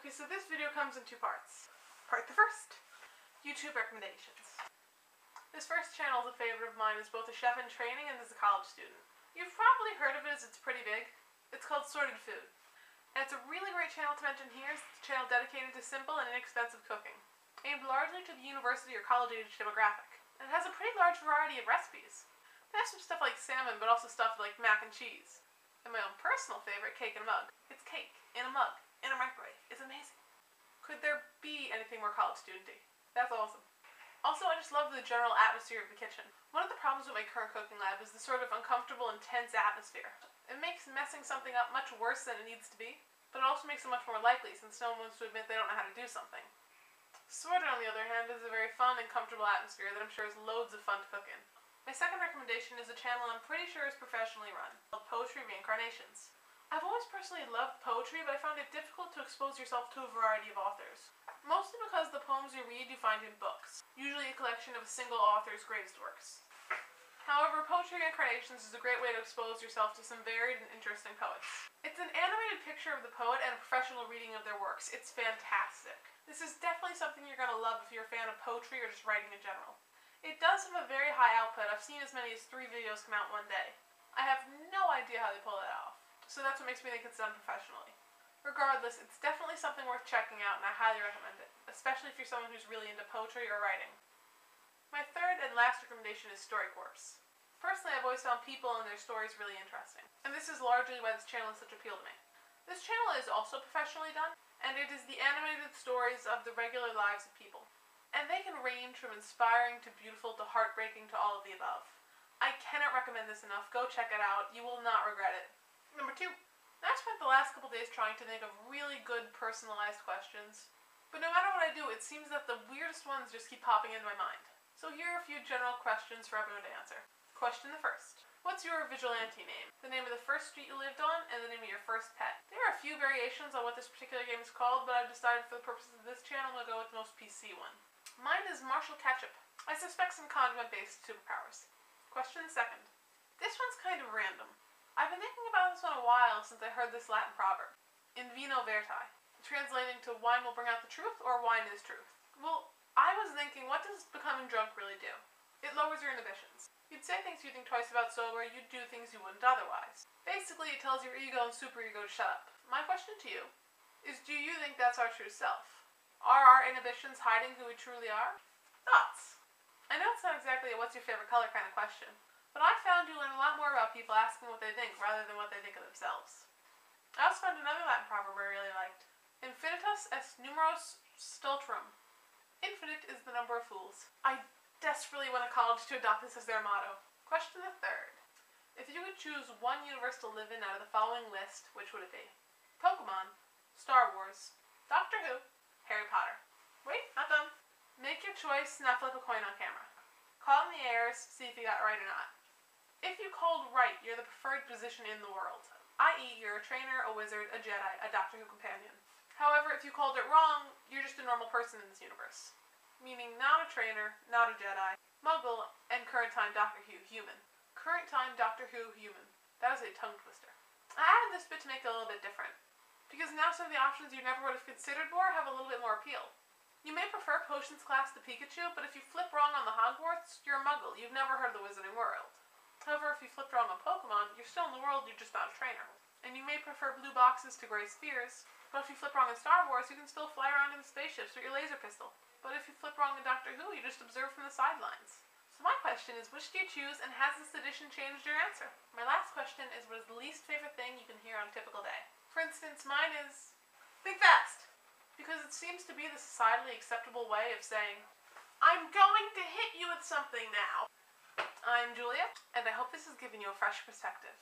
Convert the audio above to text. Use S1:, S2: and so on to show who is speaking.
S1: Okay, so this video comes in two parts. Part the first, YouTube recommendations. This first channel is a favorite of mine as both a chef in training and as a college student. You've probably heard of it as it's pretty big. It's called SortedFoods. And it's a really great channel to mention here. It's a channel dedicated to simple and inexpensive cooking, aimed largely to the university or college age demographic. And it has a pretty large variety of recipes. They have some stuff like salmon, but also stuff like mac and cheese. And my own personal favorite, cake in a mug. It's cake in a mug, in a microwave. It's amazing. Could there be anything more college studenty? That's awesome. Also, I just love the general atmosphere of the kitchen. One of the problems with my current cooking lab is the sort of uncomfortable, intense atmosphere. It makes messing something up much worse than it needs to be, but it also makes it much more likely since no one wants to admit they don't know how to do something. Sorted, on the other hand, is a very fun and comfortable atmosphere that I'm sure is loads of fun to cook in. My second recommendation is a channel I'm pretty sure is professionally run, called PoetryReincarnations. I've always personally loved poetry, but I found it difficult to expose yourself to a variety of authors. Mostly because the poems you read you find in books, usually a collection of a single author's greatest works. However, PoetryReincarnations is a great way to expose yourself to some varied and interesting poets. It's an animated picture of the poet and a professional reading of their works. It's fantastic. This is definitely something you're going to love if you're a fan of poetry or just writing in general. It does have a very high output. I've seen as many as 3 videos come out one day. I have no idea how they pull that off, so that's what makes me think it's done professionally. Regardless, it's definitely something worth checking out, and I highly recommend it, especially if you're someone who's really into poetry or writing. My third and last recommendation is Storycorps. Personally, I've always found people and their stories really interesting, and this is largely why this channel has such appeal to me. This channel is also professionally done, and it is the animated stories of the regular lives of people. And they can range from inspiring to beautiful to heartbreaking to all of the above. I cannot recommend this enough. Go check it out. You will not regret it. Number 2. I've spent the last couple days trying to think of really good personalized questions. But no matter what I do, it seems that the weirdest ones just keep popping into my mind. So here are a few general questions for everyone to answer. Question the first. What's your vigilante name? The name of the first street you lived on, and the name of your first pet. There are a few variations on what this particular game is called, but I've decided for the purposes of this channel, I'm going to go with the most PC one. Mine is Marshall Ketchup. I suspect some condiment-based superpowers. Question the second. This one's kind of random. I've been thinking about this one a while since I heard this Latin proverb. In vino veritae. Translating to wine will bring out the truth, or wine is truth. Well, I was thinking, what does becoming drunk really do? It lowers your inhibitions. You'd say things you think twice about sober, you'd do things you wouldn't otherwise. Basically, it tells your ego and superego to shut up. My question to you is, do you think that's our true self? Are our inhibitions hiding who we truly are? Thoughts? I know it's not exactly a what's your favorite color kind of question, but I found you learn a lot more about people asking what they think rather than what they think of themselves. I also found another Latin proverb I really liked. Infinitus est numerus stultrum. Infinite is the number of fools. I desperately want a college to adopt this as their motto. Question the third. If you could choose one universe to live in out of the following list, which would it be? Pokemon, Star Wars, Doctor Who, Harry Potter. Wait, not done. Make your choice, now flip a coin on camera. Call in the airs, see if you got it right or not. If you called right, you're the preferred position in the world, i.e. you're a trainer, a wizard, a Jedi, a Doctor Who companion. However, if you called it wrong, you're just a normal person in this universe. Meaning not a trainer, not a Jedi, Muggle, and current time Doctor Who human. Current time Doctor Who human. That is a tongue twister. I added this bit to make it a little bit different, because now some of the options you never would have considered before have a little bit more appeal. You may prefer Potions class to Pikachu, but if you flip wrong on the Hogwarts, you're a Muggle. You've never heard of the Wizarding World. However, if you flipped wrong on Pokemon, you're still in the world, you're just not a trainer. And you may prefer blue boxes to gray spheres, but if you flip wrong in Star Wars, you can still fly around in spaceships with your laser pistol. But if you flip wrong in Doctor Who, you just observe from the sidelines. So my question is, which do you choose, and has this edition changed your answer? My last question is, what is the least favorite thing you can hear on a typical day? For instance, mine is, think fast! Because it seems to be the societally acceptable way of saying, I'm going to hit you with something now. I'm Julia, and I hope this has given you a fresh perspective.